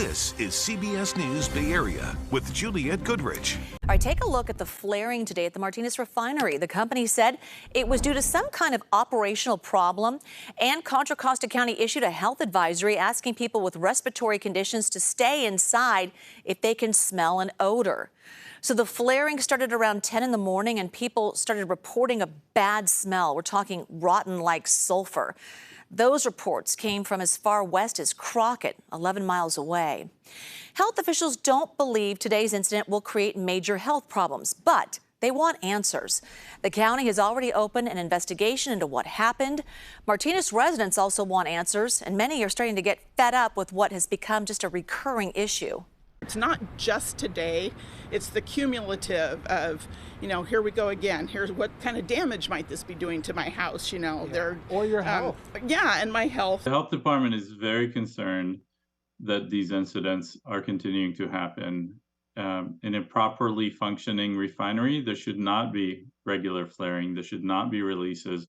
This is CBS News Bay Area with Juliette Goodrich. All right, take a look at the flaring today at the Martinez refinery. The company said it was due to some kind of operational problem, and Contra Costa County issued a health advisory asking people with respiratory conditions to stay inside if they can smell an odor. So the flaring started around 10 in the morning, and people started reporting a bad smell. We're talking rotten like sulfur. Those reports came from as far west as Crockett, 11 miles away. Health officials don't believe today's incident will create major health problems, but they want answers. The county has already opened an investigation into what happened. Martinez residents also want answers, and many are starting to get fed up with what has become just a recurring issue. It's not just today, it's the cumulative of, here we go again. Here's what kind of damage might this be doing to my house, or your health. And my health. The health department is very concerned that these incidents are continuing to happen. In a properly functioning refinery, there should not be regular flaring. There should not be releases.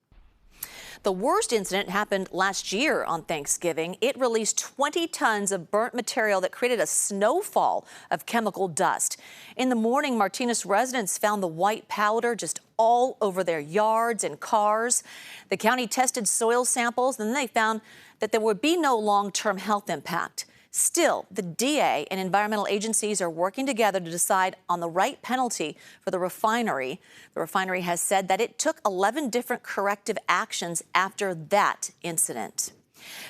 The worst incident happened last year on Thanksgiving. It released 20 tons of burnt material that created a snowfall of chemical dust. In the morning, Martinez residents found the white powder just all over their yards and cars. The county tested soil samples, and then they found that there would be no long-term health impact. Still, the DA and environmental agencies are working together to decide on the right penalty for the refinery. The refinery has said that it took 11 different corrective actions after that incident.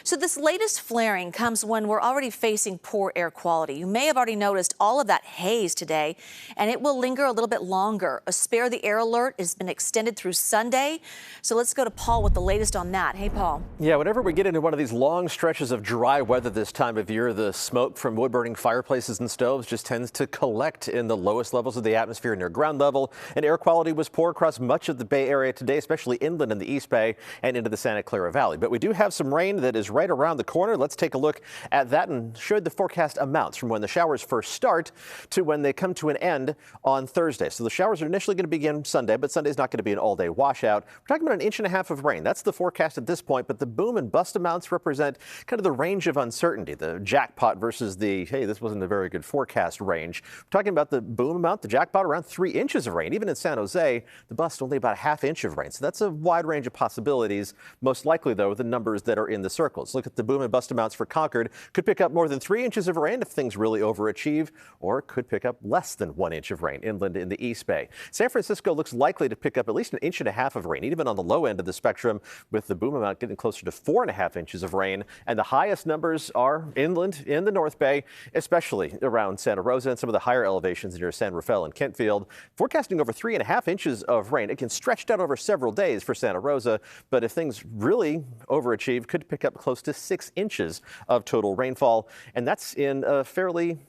So this latest flaring comes when we're already facing poor air quality. You may have already noticed all of that haze today, and it will linger a little bit longer. A spare the air alert has been extended through Sunday. So let's go to Paul with the latest on that. Hey, Paul. Yeah, whenever we get into one of these long stretches of dry weather this time of year, the smoke from wood-burning fireplaces and stoves just tends to collect in the lowest levels of the atmosphere near ground level. And air quality was poor across much of the Bay Area today, especially inland in the East Bay and into the Santa Clara Valley. But we do have some rain that is right around the corner. Let's take a look at that and show the forecast amounts from when the showers first start to when they come to an end on Thursday. So the showers are initially going to begin Sunday, but Sunday's not going to be an all-day washout. We're talking about 1.5 inches of rain. That's the forecast at this point, but the boom and bust amounts represent kind of the range of uncertainty, the jackpot versus the, hey, this wasn't a very good forecast range. We're talking about the boom amount, the jackpot around 3 inches of rain. Even in San Jose, the bust only about 1/2 inch of rain. So that's a wide range of possibilities. Most likely, though, the numbers that are in the circles. Look at the boom and bust amounts for Concord. Could pick up more than 3 inches of rain if things really overachieve, or could pick up less than 1 inch of rain inland in the East Bay. San Francisco looks likely to pick up at least 1.5 inches of rain, even on the low end of the spectrum, with the boom amount getting closer to 4.5 inches of rain. And the highest numbers are inland in the North Bay, especially around Santa Rosa and some of the higher elevations near San Rafael and Kentfield. Forecasting over 3.5 inches of rain. Again, stretched out over several days for Santa Rosa, but if things really overachieve, could pick up close to 6 inches of total rainfall, and that's in a fairly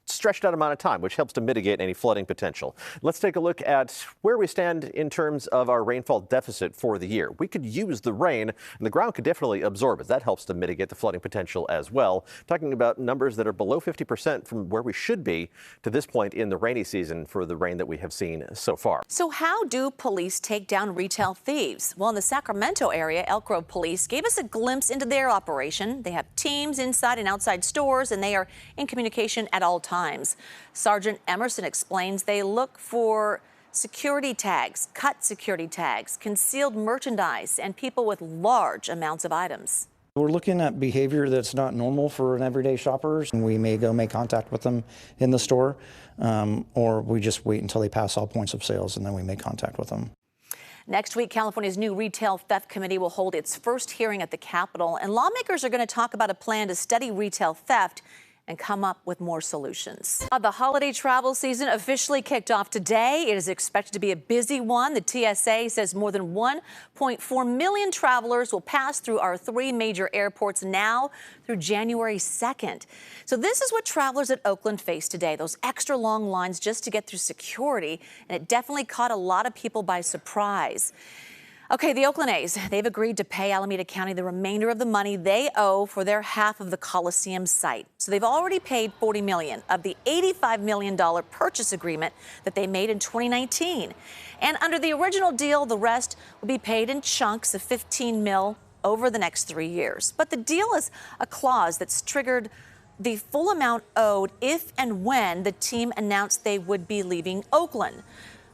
stretched out amount of time, which helps to mitigate any flooding potential. Let's take a look at where we stand in terms of our rainfall deficit for the year. We could use the rain, and the ground could definitely absorb it. That helps to mitigate the flooding potential as well. Talking about numbers that are below 50% from where we should be to this point in the rainy season for the rain that we have seen so far. So how do police take down retail thieves? Well, in the Sacramento area, Elk Grove Police gave us a glimpse into their operation. They have teams inside and outside stores, and they are in communication at all times. Sergeant Emerson explains they look for security tags, cut security tags, concealed merchandise, and people with large amounts of items. We're looking at behavior that's not normal for an everyday shopper. We may go make contact with them in the store, or we just wait until they pass all points of sales and then we make contact with them. Next week, California's new Retail Theft Committee will hold its first hearing at the Capitol, and lawmakers are going to talk about a plan to study retail theft and come up with more solutions. The holiday travel season officially kicked off today. It is expected to be a busy one. The TSA says more than 1.4 million travelers will pass through our 3 major airports now through January 2nd. So this is what travelers at Oakland face today, those extra long lines just to get through security, and it definitely caught a lot of people by surprise. Okay, the Oakland A's, they've agreed to pay Alameda County the remainder of the money they owe for their half of the Coliseum site. So they've already paid $40 million of the $85 million purchase agreement that they made in 2019. And under the original deal, the rest will be paid in chunks of $15 million over the next 3 years. But the deal is a clause that's triggered the full amount owed if and when the team announced they would be leaving Oakland.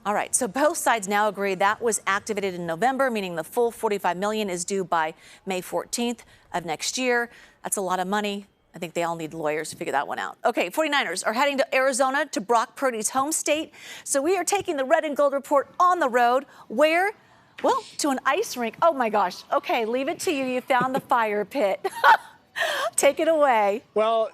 All right, so both sides now agree that was activated in November, meaning the full $45 million is due by May 14th of next year. That's a lot of money. I think they all need lawyers to figure that one out. Okay, 49ers are heading to Arizona to Brock Purdy's home state. So we are taking the Red and Gold Report on the road. Where? Well, to an ice rink. Oh, my gosh. Okay, leave it to you. You found the fire pit. Take it away. Well,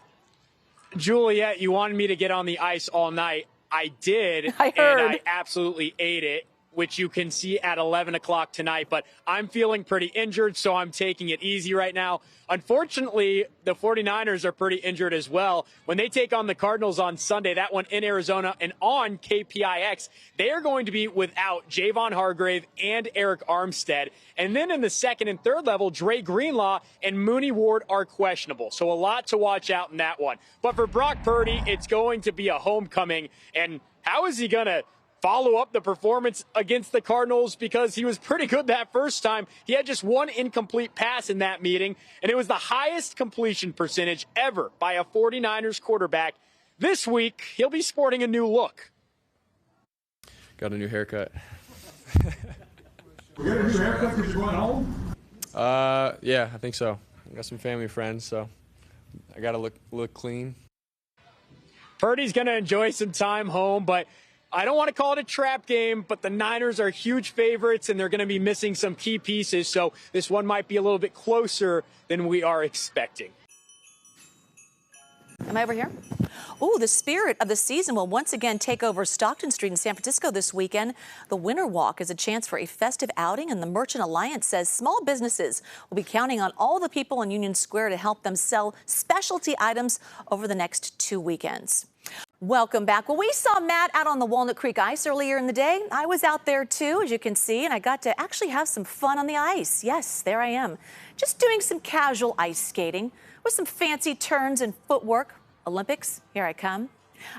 Juliet, you wanted me to get on the ice all night. I did, I heard. and I absolutely ate it, which you can see at 11 o'clock tonight. But I'm feeling pretty injured, so I'm taking it easy right now. Unfortunately, the 49ers are pretty injured as well. When they take on the Cardinals on Sunday, that one in Arizona and on KPIX, they are going to be without Javon Hargrave and Eric Armstead. And then in the second and third level, Dre Greenlaw and Mooney Ward are questionable. So a lot to watch out in that one. But for Brock Purdy, it's going to be a homecoming. And how is he going to follow up the performance against the Cardinals, because he was pretty good that first time? He had just one incomplete pass in that meeting, and it was the highest completion percentage ever by a 49ers quarterback. This week, he'll be sporting a new look. Got a new haircut. You got a new haircut because you're going home? Yeah, I think so. I got some family friends, so I got to look clean. Purdy's going to enjoy some time home, but I don't want to call it a trap game, but the Niners are huge favorites, and they're going to be missing some key pieces, so this one might be a little bit closer than we are expecting. Am I over here? Oh, the spirit of the season will once again take over Stockton Street in San Francisco this weekend. The Winter Walk is a chance for a festive outing, and the Merchant Alliance says small businesses will be counting on all the people in Union Square to help them sell specialty items over the next 2 weekends. Welcome back. Well, we saw Matt out on the Walnut Creek ice earlier in the day. I was out there too, as you can see, and I got to actually have some fun on the ice. Yes, there I am. Just doing some casual ice skating with some fancy turns and footwork. Olympics, here I come.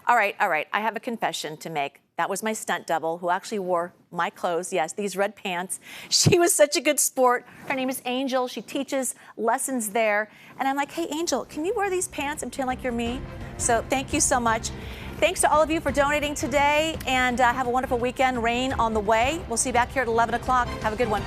All right. I have a confession to make. That was my stunt double who actually wore my clothes. Yes, these red pants. She was such a good sport. Her name is Angel. She teaches lessons there. And I'm like, hey, Angel, can you wear these pants and pretend like you're me? So thank you so much. Thanks to all of you for donating today, and have a wonderful weekend. Rain on the way. We'll see you back here at 11 o'clock. Have a good one.